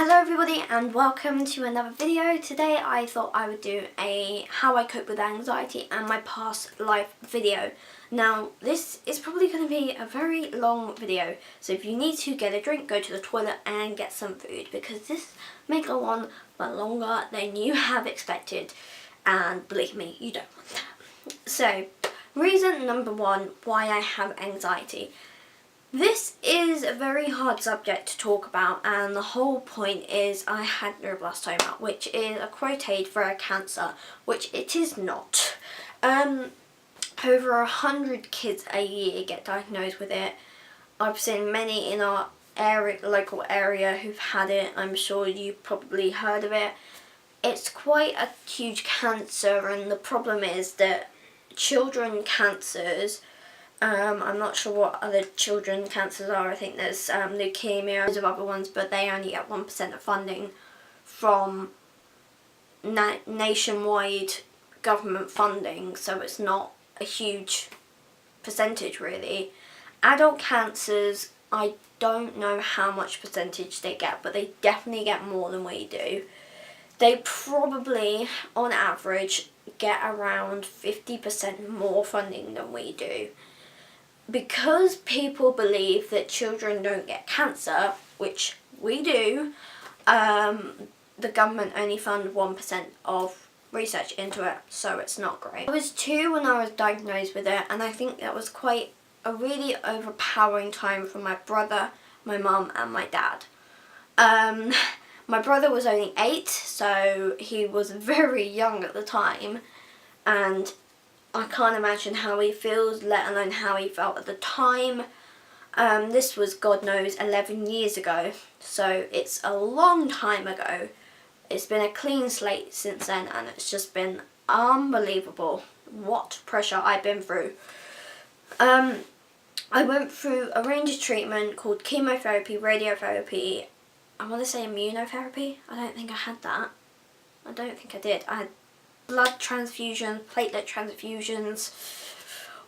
Hello everybody and welcome to another video. Today I thought I would do a how I cope with anxiety and my past life video. Now this is probably going to be a very long video, so if you need to get a drink, go to the toilet and get some food, because this may go on for longer than you have expected, and believe me, you don't want that. So reason number one why I have anxiety. This is a very hard subject to talk about, and the whole point is I had neuroblastoma, which is a quoted for a cancer, which it is not. Over 100 kids a year get diagnosed with it. I've seen many in our local area who've had it. I'm sure you've probably heard of it. It's quite a huge cancer, and the problem is that children cancers, I'm not sure what other children cancers are. I think there's leukemia, loads of other ones, but they only get 1% of funding from nationwide government funding, so it's not a huge percentage really. Adult cancers, I don't know how much percentage they get, but they definitely get more than we do. They probably, on average, get around 50% more funding than we do. Because people believe that children don't get cancer, which we do, the government only fund 1% of research into it, so it's not great. I was 2 when I was diagnosed with it, and I think that was quite a really overpowering time for my brother, my mum and my dad. My brother was only 8, so he was very young at the time, and I can't imagine how he feels, let alone how he felt at the time. This was, God knows, 11 years ago, so it's a long time ago. It's been a clean slate since then, and it's just been unbelievable what pressure I've been through. I went through a range of treatment called chemotherapy, radiotherapy, I want to say immunotherapy. I don't think I had that. I don't think I did. I had blood transfusions, platelet transfusions,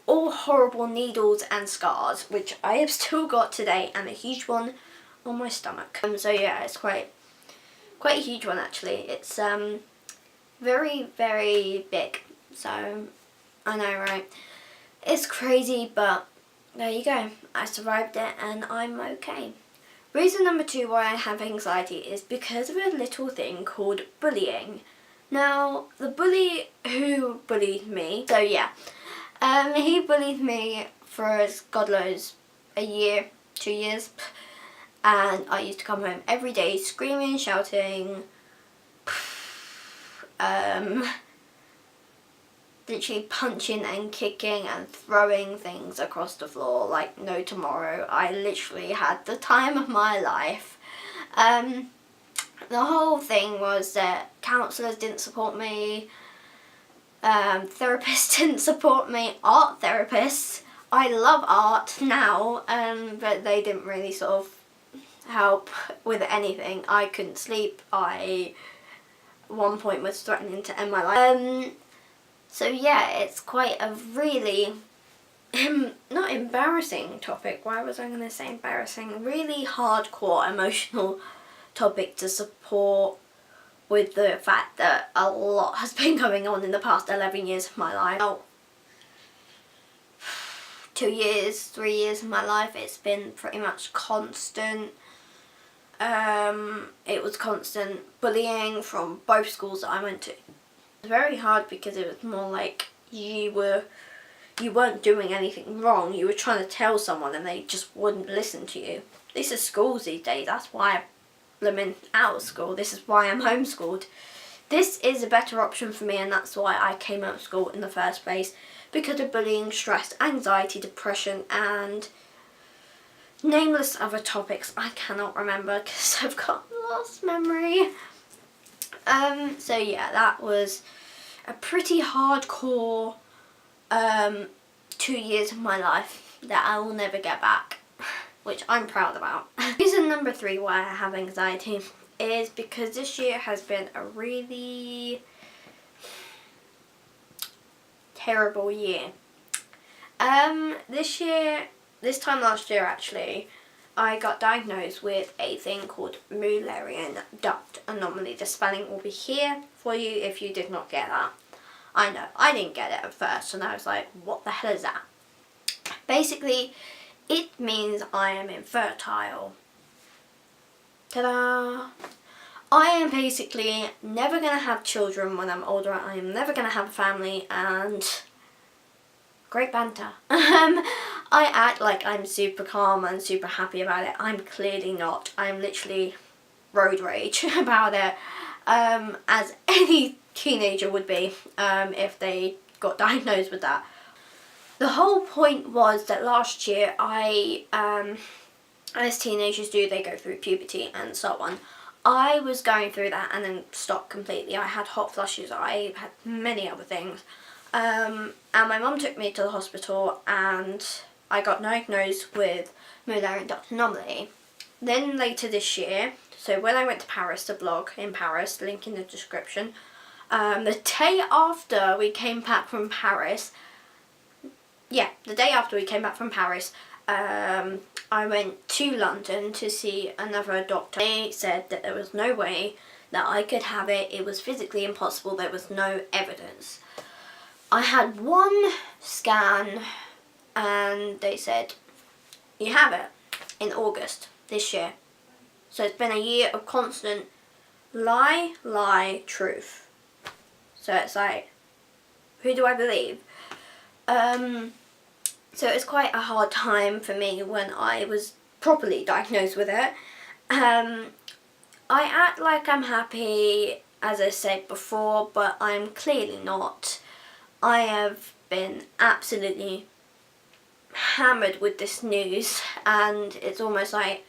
all horrible needles and scars, which I have still got today, and a huge one on my stomach. So yeah, it's quite a huge one actually. It's very, very big. So I know, right? It's crazy, but there you go. I survived it and I'm okay. Reason number 2 why I have anxiety is because of a little thing called bullying. Now, the bully who bullied me, so yeah, he bullied me for God knows a year, 2 years, and I used to come home every day screaming, shouting, literally punching and kicking and throwing things across the floor like no tomorrow. I literally had the time of my life. The whole thing was that counsellors didn't support me, therapists didn't support me, art therapists. I love art now, but they didn't really sort of help with anything. I couldn't sleep. I, at one point, was threatening to end my life. So yeah, it's quite a really, not embarrassing topic. Why was I going to say embarrassing? Really hardcore emotional topic to support, with the fact that a lot has been going on in the past 11 years of my life. Now, 2 years, 3 years of my life, it's been pretty much constant. It was constant bullying from both schools that I went to. It was very hard because it was more like you weren't doing anything wrong. You were trying to tell someone and they just wouldn't listen to you. These are schools these days. That's why I'm out of school. This is why I'm homeschooled. This is a better option for me, and that's why I came out of school in the first place, because of bullying, stress, anxiety, depression, and nameless other topics I cannot remember because I've got lost memory. So yeah, that was a pretty hardcore 2 years of my life that I will never get back, which I'm proud about. Reason number 3 why I have anxiety is because this year has been a really terrible year. This time last year actually, I got diagnosed with a thing called Mullerian duct anomaly. The spelling will be here for you if you did not get that. I know, I didn't get it at first, and I was like, what the hell is that? Basically, it means I am infertile. Ta-da! I am basically never going to have children when I'm older. I am never going to have a family, and great banter. I act like I'm super calm and super happy about it. I'm clearly not. I'm literally road rage about it, as any teenager would be if they got diagnosed with that. The whole point was that last year as teenagers do, they go through puberty and so on. I was going through that and then stopped completely. I had hot flushes, I had many other things. And my mum took me to the hospital and I got diagnosed with Mullerian duct anomaly. Then later this year, so when I went to Paris to blog in Paris, link in the description, the day after we came back from Paris, I went to London to see another doctor. They said that there was no way that I could have it. It was physically impossible. There was no evidence. I had one scan and they said, you have it in August this year. So it's been a year of constant lie, truth. So it's like, who do I believe? So it's quite a hard time for me when I was properly diagnosed with it. I act like I'm happy, as I said before, but I'm clearly not. I have been absolutely hammered with this news, and it's almost like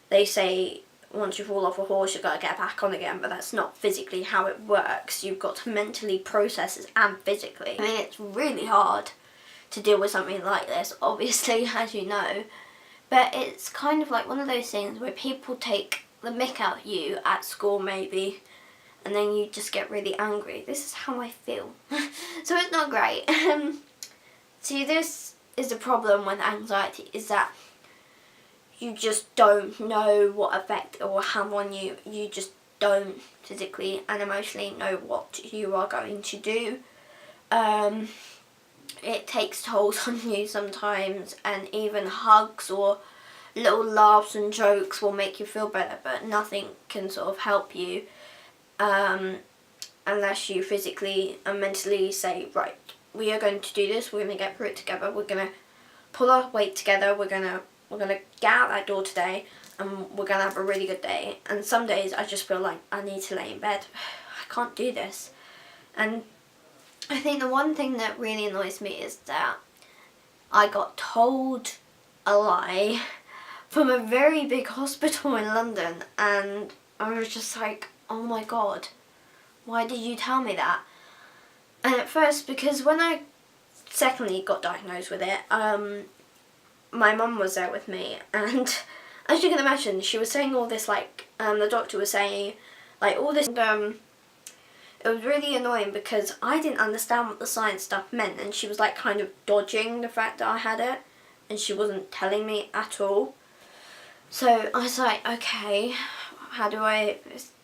they say once you fall off a horse you've got to get back on again, but that's not physically how it works. You've got to mentally process it and physically. I mean, it's really hard to deal with something like this, obviously, as you know, but it's kind of like one of those things where people take the mick out of you at school maybe, and then you just get really angry. This is how I feel. So it's not great. See, this is the problem with anxiety, is that you just don't know what effect it will have on you. You just don't physically and emotionally know what you are going to do. It takes tolls on you sometimes, and even hugs or little laughs and jokes will make you feel better, but nothing can sort of help you unless you physically and mentally say, right, we are going to do this, we're going to get through it together, we're going to pull our weight together, we're going to get out that door today and we're going to have a really good day. And some days I just feel like I need to lay in bed. I can't do this. And I think the one thing that really annoys me is that I got told a lie from a very big hospital in London, and I was just like, oh my god, why did you tell me that? And at first, because when I secondly got diagnosed with it, my mum was there with me, and as you can imagine, she was saying all this, like, the doctor was saying, like, all this, it was really annoying because I didn't understand what the science stuff meant, and she was like kind of dodging the fact that I had it, and she wasn't telling me at all. So I was like, okay,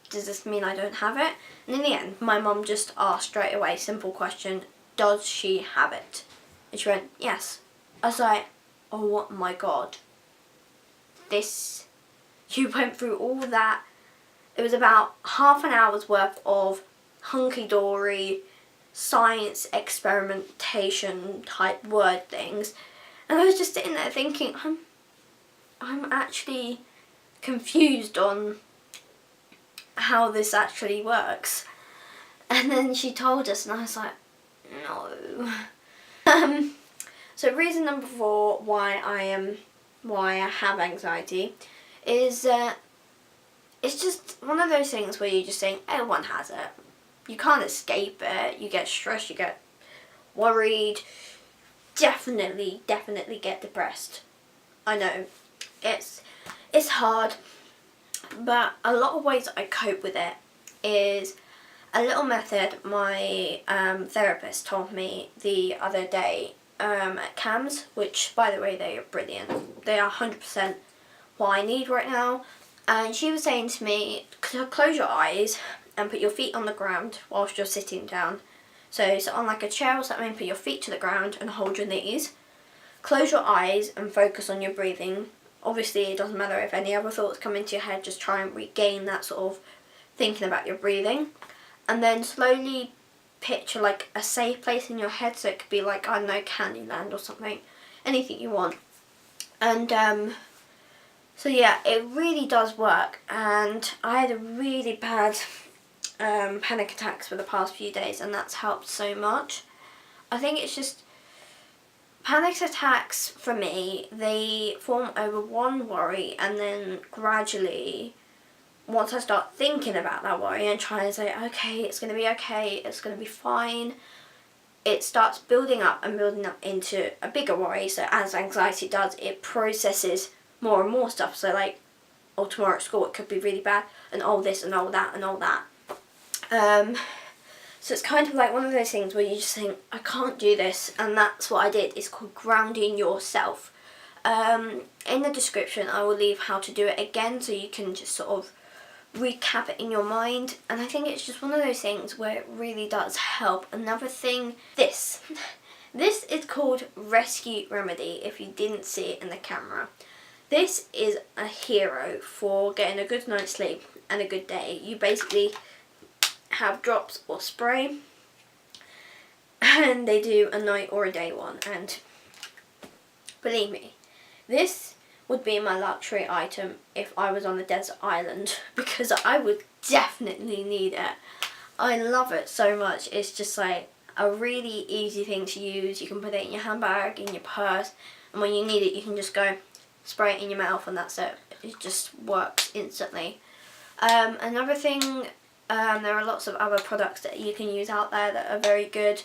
does this mean I don't have it? And in the end, my mum just asked straight away, simple question, does she have it? And she went, yes. I was like, oh my god. You went through all that. It was about half an hour's worth of hunky-dory science experimentation type word things, and I was just sitting there thinking, I'm actually confused on how this actually works. And then she told us, and I was like, no. So reason number 4 why I have anxiety is it's just one of those things where you just think everyone has it. You can't escape it. You get stressed, you get worried, definitely get depressed. I know, it's hard, but a lot of ways I cope with it is a little method my therapist told me the other day at CAMS, which by the way, they are brilliant. They are 100% what I need right now. And she was saying to me, close your eyes and put your feet on the ground whilst you're sitting down. So sit on like a chair or something, put your feet to the ground and hold your knees. Close your eyes and focus on your breathing. Obviously it doesn't matter if any other thoughts come into your head, just try and regain that sort of thinking about your breathing. And then slowly picture like a safe place in your head, so it could be like, I don't know, Candyland or something, anything you want. And so yeah, it really does work. And I had a really bad panic attacks for the past few days, and that's helped so much. I think it's just panic attacks for me, they form over one worry, and then gradually, once I start thinking about that worry and try and say, okay, it's going to be okay, it's going to be fine, it starts building up and building up into a bigger worry. So as anxiety does, it processes more and more stuff. So like, oh, tomorrow at school it could be really bad, and all this and all that and all that. So it's kind of like one of those things where you just think, I can't do this, and that's what I did. It's called grounding yourself. In the description I will leave how to do it again, so you can just sort of recap it in your mind. And I think it's just one of those things where it really does help. Another thing, this is called Rescue Remedy, if you didn't see it in the camera. This is a hero for getting a good night's sleep and a good day. You basically have drops or spray, and they do a night or a day one, and believe me, this would be my luxury item if I was on a desert island, because I would definitely need it. I love it so much. It's just like a really easy thing to use. You can put it in your handbag, in your purse, and when you need it you can just go spray it in your mouth and that's it. It just works instantly. Another thing, there are lots of other products that you can use out there that are very good.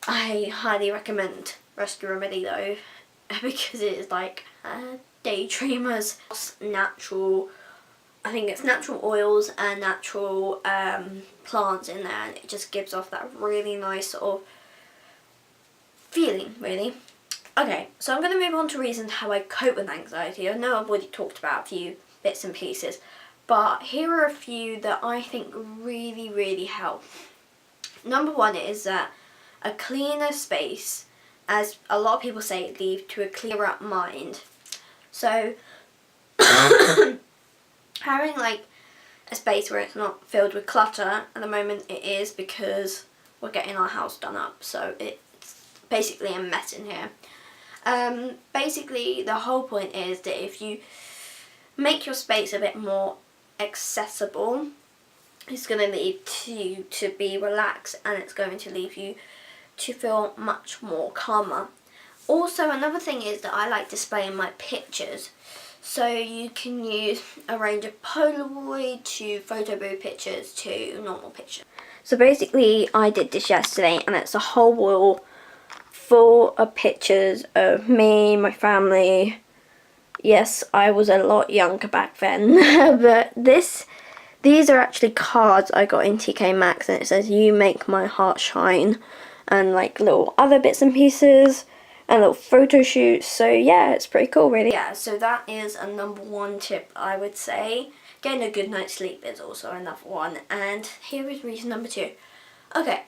I highly recommend Rescue Remedy though, because it is like daydreamers. Natural, I think it's natural oils and natural plants in there, and it just gives off that really nice sort of feeling, really. Okay, so I'm going to move on to reasons how I cope with anxiety. I know I've already talked about a few bits and pieces, but here are a few that I think really, really help. Number one is that a cleaner space, as a lot of people say, leads to a clearer mind. So having like a space where it's not filled with clutter, at the moment it is because we're getting our house done up, so it's basically a mess in here. Basically the whole point is that if you make your space a bit more accessible, it's going to lead you to be relaxed, and it's going to leave you to feel much more calmer. Also, another thing is that I like displaying my pictures, so you can use a range of Polaroid to photo booth pictures to normal pictures. So basically I did this yesterday, and it's a whole wall full of pictures of me, my family. Yes, I was a lot younger back then, but these are actually cards I got in TK Maxx, and it says, "You make my heart shine," and like little other bits and pieces and little photo shoots. So yeah, it's pretty cool, really. Yeah, so that is a number one tip, I would say. Getting a good night's sleep is also another one, and here is reason number two. Okay,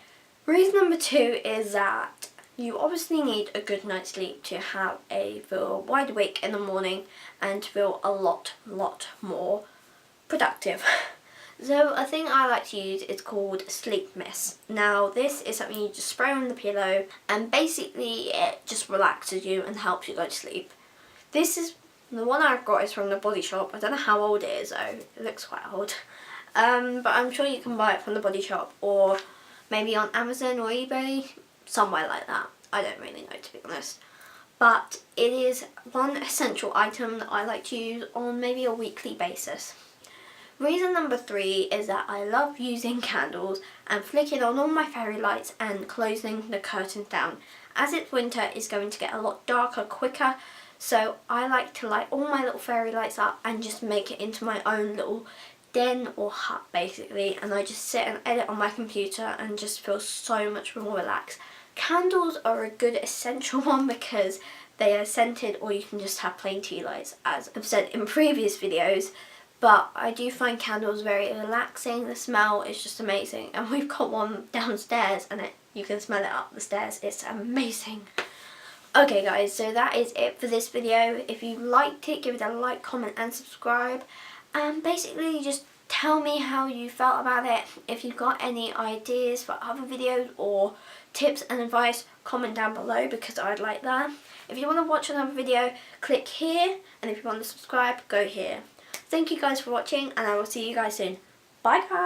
reason number two is that you obviously need a good night's sleep to feel wide awake in the morning and to feel a lot more productive. So a thing I like to use is called sleep mist. Now this is something you just spray on the pillow, and basically it just relaxes you and helps you go to sleep. This is the one I've got is from the Body Shop. I don't know how old it is though. It looks quite old. But I'm sure you can buy it from the Body Shop, or maybe on Amazon or eBay, somewhere like that. I don't really know, to be honest. But it is one essential item that I like to use on maybe a weekly basis. Reason number three is that I love using candles and flicking on all my fairy lights and closing the curtains down. As it's winter, it's going to get a lot darker quicker, so I like to light all my little fairy lights up and just make it into my own little den or hut, basically, and I just sit and edit on my computer and just feel so much more relaxed. Candles are a good essential one because They are scented, or you can just have plain tea lights, as I've said in previous videos. But I do find candles very relaxing. The smell is just amazing. And we've got one downstairs and you can smell it up the stairs. It's amazing. Okay guys, so that is it for this video. If you liked it, give it a like, comment and subscribe. And basically just tell me how you felt about it. If you've got any ideas for other videos or tips and advice, comment down below because I'd like that. If you want to watch another video, click here. And if you want to subscribe, go here. Thank you guys for watching, and I will see you guys soon. Bye guys!